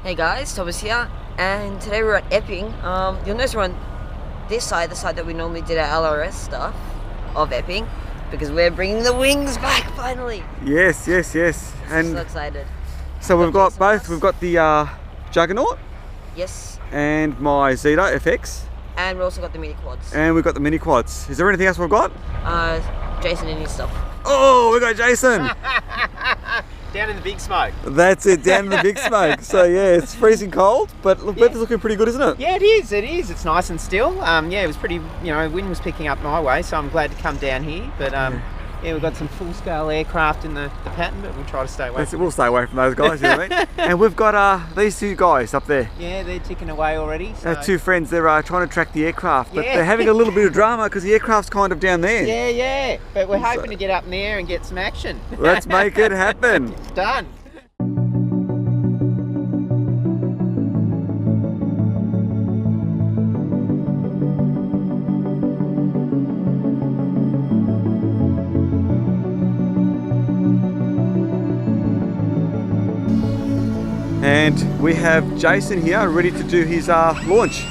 Hey guys, Thomas here, and today we're at Epping. You'll notice we're on this side, the side that we normally did our LRS stuff of Epping, because we're bringing the wings back finally. Yes. And so excited. So we've got both. We've got the Juggernaut. Yes. And my Zeta FX. And we've also got the mini quads. And we've got the mini quads. Is there anything else we've got? Jason and his stuff. Oh, we got Jason. Down in the big smoke. That's it, down in the big smoke. So yeah, it's freezing cold, but the weather's looking pretty good, isn't it? Yeah, it is. It's nice and still. Yeah, it was pretty, wind was picking up my way, so I'm glad to come down here. But yeah, we've got some full-scale aircraft in the pattern, but we'll try to stay away from We'll stay away from those guys, you know what I mean? And we've got these two guys up there. Yeah, they're ticking away already. So. Two friends, they're trying to track the aircraft, but they're having a little bit of drama because the aircraft's kind of down there. Yeah, but we're hoping to get up in the air and get some action. Let's make it happen. Done. And we have Jason here ready to do his launch.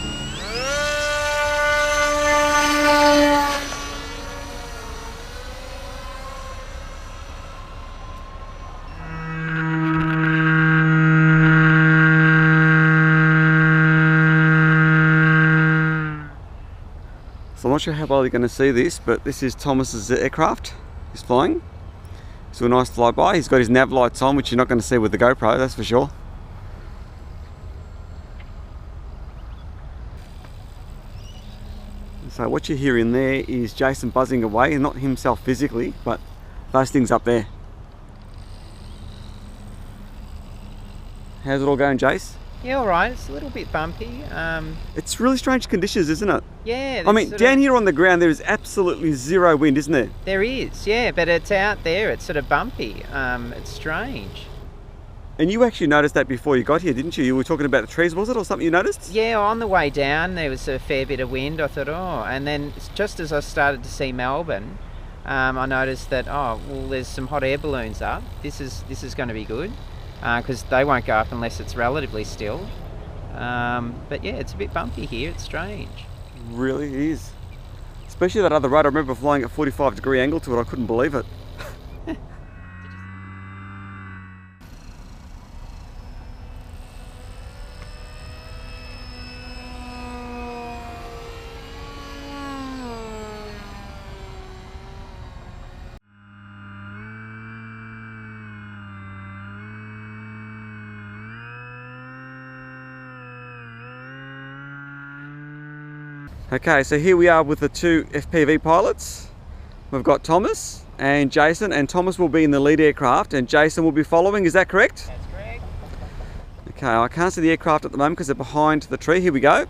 So I'm not sure how well you're going to see this, but this is Thomas's aircraft. He's flying. So a nice flyby. He's got his nav lights on, which you're not going to see with the GoPro, that's for sure. So what you're hearing there is Jason buzzing away, not himself physically, but those things up there. How's it all going, Jace? Yeah, all right. It's a little bit bumpy. It's really strange conditions, isn't it? Yeah. I mean, down here on the ground, there is absolutely zero wind, isn't there? There is, yeah, but it's out there. It's sort of bumpy. It's strange. And you actually noticed that before you got here, didn't you? You were talking about the trees, was it, or something you noticed? Yeah, on the way down, there was a fair bit of wind. I thought, and then just as I started to see Melbourne, I noticed that, there's some hot air balloons up. This is going to be good. Because they won't go up unless it's relatively still. But yeah, it's a bit bumpy here. It's strange. It really is. Especially that other ride. I remember flying at 45-degree angle to it. I couldn't believe it. Okay, so here we are with the two FPV pilots. We've got Thomas and Jason, and Thomas will be in the lead aircraft and Jason will be following, is that correct? That's correct. Okay, I can't see the aircraft at the moment because they're behind the tree. Here we go.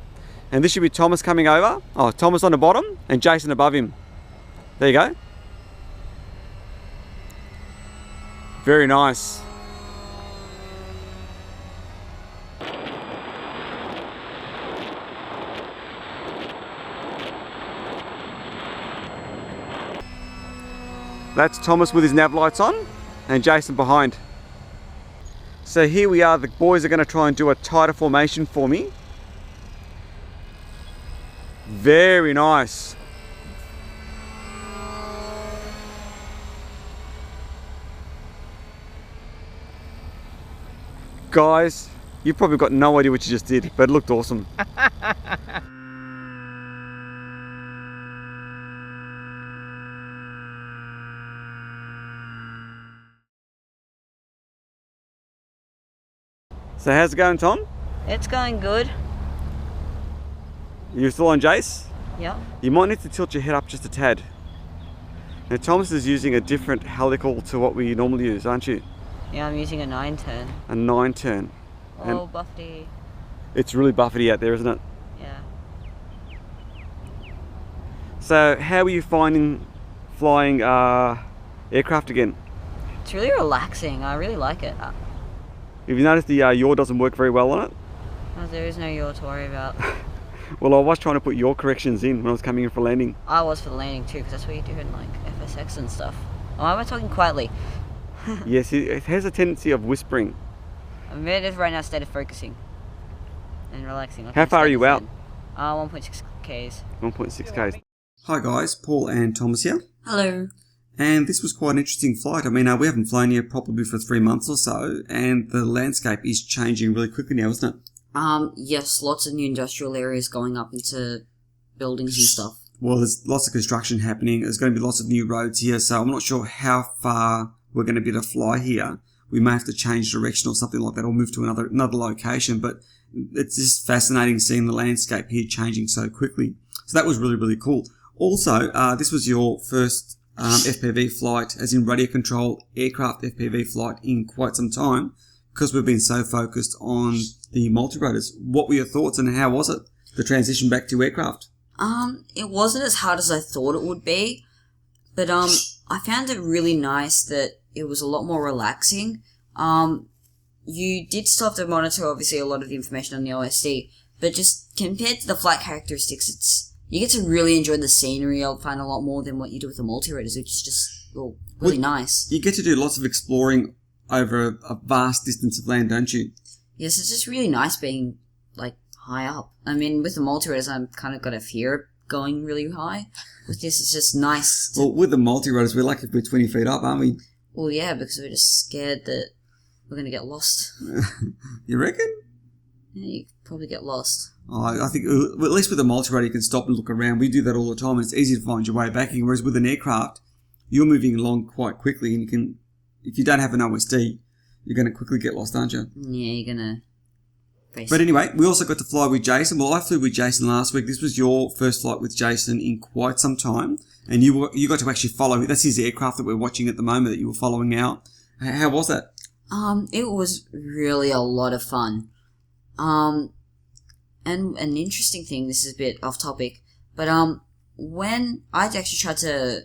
And this should be Thomas coming over. Oh, Thomas on the bottom and Jason above him. There you go. Very nice. That's Thomas with his nav lights on and Jason behind. So here we are, the boys are going to try and do a tighter formation for me. Very nice. Guys, you've probably got no idea what you just did, but it looked awesome. So how's it going, Tom? It's going good. You still on Jace? Yep. You might need to tilt your head up just a tad. Now Thomas is using a different helical to what we normally use, aren't you? Yeah, I'm using a 9-turn. A 9-turn. Oh, buffety. It's really buffety out there, isn't it? Yeah. So how are you finding flying aircraft again? It's really relaxing. I really like it. Have you noticed the yaw doesn't work very well on it? No, there is no yaw to worry about. Well, I was trying to put yaw corrections in when I was coming in for landing. I was for the landing too, because that's what you do in like FSX and stuff. Why am I talking quietly? Yes, it has a tendency of whispering. I'm just right now state of focusing and relaxing. How far are you out? 1.6 Ks. 1.6 Ks. Hi guys, Paul and Thomas here. Hello. And this was quite an interesting flight. I mean, we haven't flown here probably for 3 months or so, and the landscape is changing really quickly now, isn't it? Yes, lots of new industrial areas going up into buildings and stuff. Well, there's lots of construction happening. There's going to be lots of new roads here, so I'm not sure how far we're going to be able to fly here. We may have to change direction or something like that, or move to another location, but it's just fascinating seeing the landscape here changing so quickly. So that was really, really cool. Also, this was your first FPV flight, as in radio control aircraft FPV flight, in quite some time, because we've been so focused on the Multirotors. What were your thoughts and how was it, the transition back to aircraft? It wasn't as hard as I thought it would be, but I found it really nice that it was a lot more relaxing. You did still have to monitor, obviously, a lot of the information on the OSD, but just compared to the flight characteristics, you get to really enjoy the scenery. I'll find a lot more than what you do with the Multirotors, which is just really nice. You get to do lots of exploring over a vast distance of land, don't you? Yes, it's just really nice being, like, high up. I mean, with the Multirotors, I'm kind of got a fear of going really high. With this, it's just nice. Well, with the Multirotors, we're lucky if we're 20 feet up, aren't we? Well, yeah, because we're just scared that we're going to get lost. You reckon? Yeah, you could probably get lost. Oh, I think, at least with a Multirotor, you can stop and look around. We do that all the time, and it's easy to find your way back. Whereas with an aircraft, you're moving along quite quickly, and you can, if you don't have an OSD, you're going to quickly get lost, aren't you? Yeah, you're going to. But anyway, we also got to fly with Jason. Well, I flew with Jason last week. This was your first flight with Jason in quite some time, and you got to actually follow. That's his aircraft that we're watching at the moment that you were following out. How was that? It was really a lot of fun. And an interesting thing, this is a bit off topic, but when I actually tried to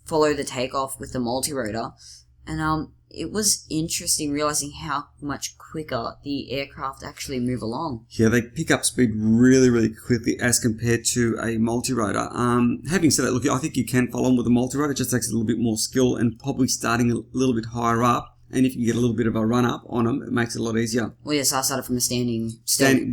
follow the takeoff with the Multirotor, and it was interesting realizing how much quicker the aircraft actually move along. Yeah, they pick up speed really, really quickly as compared to a Multirotor. Having said that, look, I think you can follow them with a Multirotor. It just takes a little bit more skill and probably starting a little bit higher up. And if you get a little bit of a run-up on them, it makes it a lot easier. Well, yes, I started from a standing.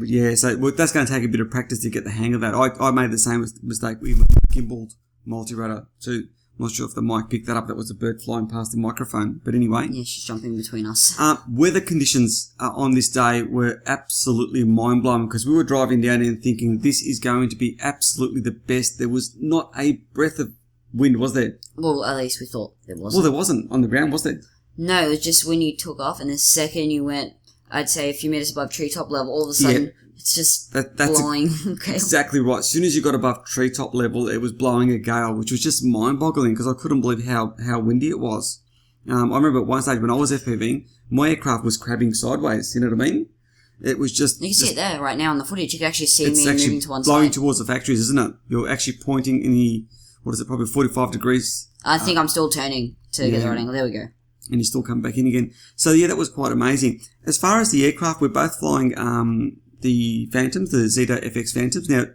Yeah, so that's going to take a bit of practice to get the hang of that. I made the same mistake with a gimbaled Multirotor too. I'm not sure if the mic picked that up. That was a bird flying past the microphone. But anyway. Yeah, she's jumping between us. Weather conditions on this day were absolutely mind-blowing, because we were driving down and thinking this is going to be absolutely the best. There was not a breath of wind, was there? Well, at least we thought there wasn't. Well, there wasn't on the ground, was there? No, it was just when you took off, and the second you went, I'd say a few meters above treetop level, all of a sudden, it's just that's blowing. Exactly right. As soon as you got above treetop level, it was blowing a gale, which was just mind-boggling, because I couldn't believe how windy it was. I remember at one stage when I was FPVing, my aircraft was crabbing sideways, you know what I mean? It was just... You can see it there right now in the footage. You can actually see me moving to one side. It's blowing towards the factories, isn't it? You're actually pointing in the, probably 45 degrees. I think I'm still turning to get the right angle. There we go. And you still come back in again. So yeah, that was quite amazing. As far as the aircraft, we're both flying the Phantoms, the Zeta FX Phantoms. Now,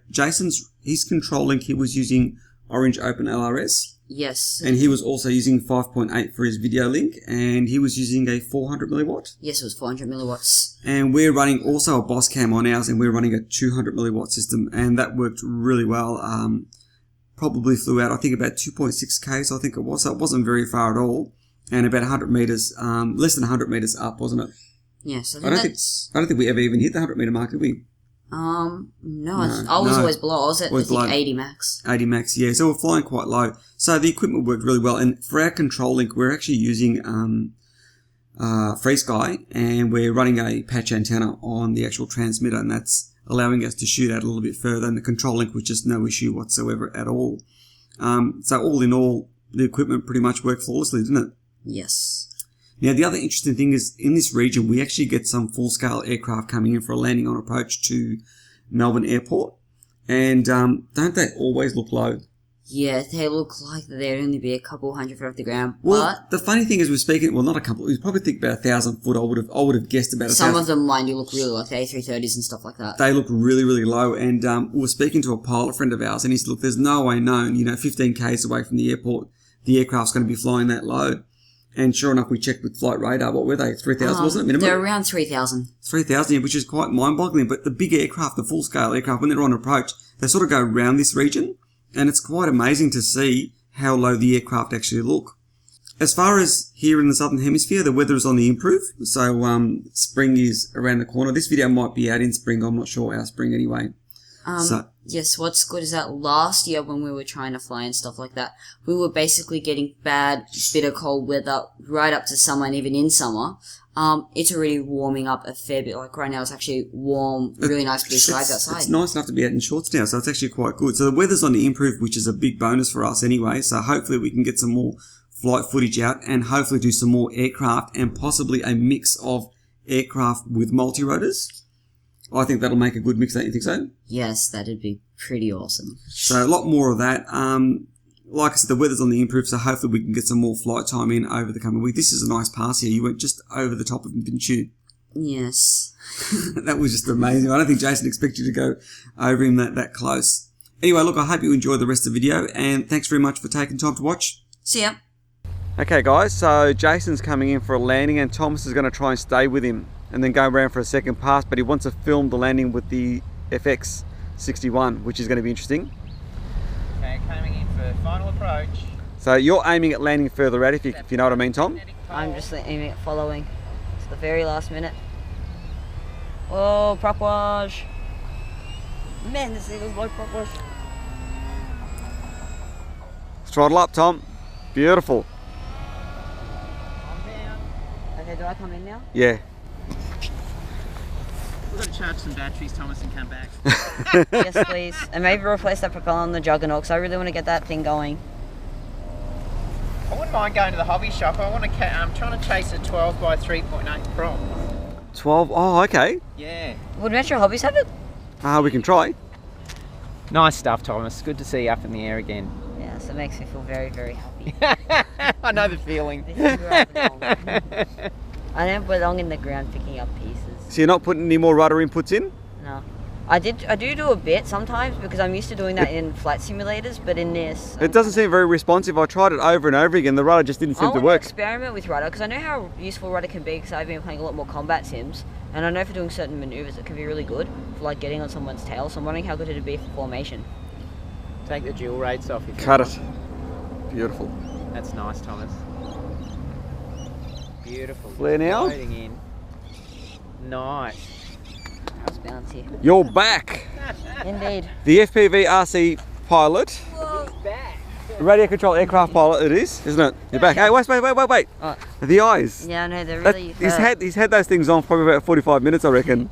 his control link, he was using Orange Open LRS. Yes. And he was also using 5.8 for his video link, and he was using a 400 milliwatt. Yes, it was 400 milliwatts. And we're running also a Boss Cam on ours, and we're running a 200 milliwatt system, and that worked really well. Probably flew out, I think, about 2.6 Ks, I think it was. So it wasn't very far at all. And about 100 metres, less than 100 metres up, wasn't it? Yes, I don't think we ever even hit the 100 metre mark, did we? No, I was always below. I was at, I think, 80 max. 80 max, yeah. So we're flying quite low. So the equipment worked really well. And for our control link, we're actually using FreeSky, and we're running a patch antenna on the actual transmitter, and that's allowing us to shoot out a little bit further. And the control link was just no issue whatsoever at all. So all in all, the equipment pretty much worked flawlessly, didn't it? Yes. Now, the other interesting thing is, in this region, we actually get some full-scale aircraft coming in for a landing on approach to Melbourne Airport. And don't they always look low? Yeah, they look like they'd only be a couple hundred feet off the ground. Well, the funny thing is, we're speaking, well, not a couple, we probably think about 1,000 foot. I would have guessed about 1,000. Some of them, mind you, look really like the A330s and stuff like that. They look really, really low. And we were speaking to a pilot friend of ours, and he said, look, there's no way known, 15 Ks away from the airport, the aircraft's going to be flying that low. And sure enough, we checked with Flight Radar. What were they? 3,000, wasn't it? Minimum? They're around 3,000. 3,000, yeah, which is quite mind-boggling. But the big aircraft, the full-scale aircraft, when they're on approach, they sort of go around this region. And it's quite amazing to see how low the aircraft actually look. As far as here in the Southern Hemisphere, the weather is on the improve. So spring is around the corner. This video might be out in spring. I'm not sure our spring anyway. Yes, what's good is that last year when we were trying to fly and stuff like that, we were basically getting bad, bitter cold weather right up to summer and even in summer. It's already warming up a fair bit. Like right now it's actually warm, really nice blue skies outside. It's nice enough to be out in shorts now, so it's actually quite good. So the weather's on the improve, which is a big bonus for us anyway. So hopefully we can get some more flight footage out and hopefully do some more aircraft and possibly a mix of aircraft with multirotors. I think that'll make a good mix, don't you think so? Yes, that'd be pretty awesome. So a lot more of that. Like I said, the weather's on the improve, so hopefully we can get some more flight time in over the coming week. This is a nice pass here. You went just over the top of him, didn't you? Yes. That was just amazing. I don't think Jason expected you to go over him that close. Anyway, look, I hope you enjoyed the rest of the video, and thanks very much for taking time to watch. See ya. Okay, guys, so Jason's coming in for a landing, and Thomas is going to try and stay with him and then go around for a second pass, but he wants to film the landing with the FX-61, which is going to be interesting. Okay, coming in for final approach. So you're aiming at landing further out, if you know what I mean, Tom? I'm just aiming at following. It's the very last minute. Oh, prop wash. Man, this thing was low prop wash. Throttle up, Tom. Beautiful. I'm down. Okay, do I come in now? Yeah. We've got to charge some batteries, Thomas, and come back. Yes, please. And maybe replace that propeller on the Juggernaut, because I really want to get that thing going. I wouldn't mind going to the hobby shop. I'm trying to chase a 12 by 3.8 prop. 12? Oh, okay. Yeah. Would Metro Hobbies have it? We can try. Nice stuff, Thomas. Good to see you up in the air again. Yes, it makes me feel very, very happy. I know the feeling. This is where I belong. I don't belong in the ground picking up pieces. So you're not putting any more rudder inputs in? No. I do a bit sometimes because I'm used to doing that in flight simulators, but in this... It doesn't seem very responsive. I tried it over and over again. The rudder just didn't seem to I want work. to experiment with rudder because I know how useful rudder can be because I've been playing a lot more combat sims, and I know for doing certain maneuvers it can be really good for like getting on someone's tail, so I'm wondering how good it'd be for formation. Take the dual rates off. If Cut it. Beautiful. That's nice, Thomas. Beautiful. Flare now. Loading in. Nice. How's bouncy? You're back. Indeed. The FPV RC pilot. Back. Radio control aircraft pilot it is, isn't it? You're back. Hey, wait. Oh. The eyes. Yeah, no, they're really... He's had those things on for probably about 45 minutes, I reckon.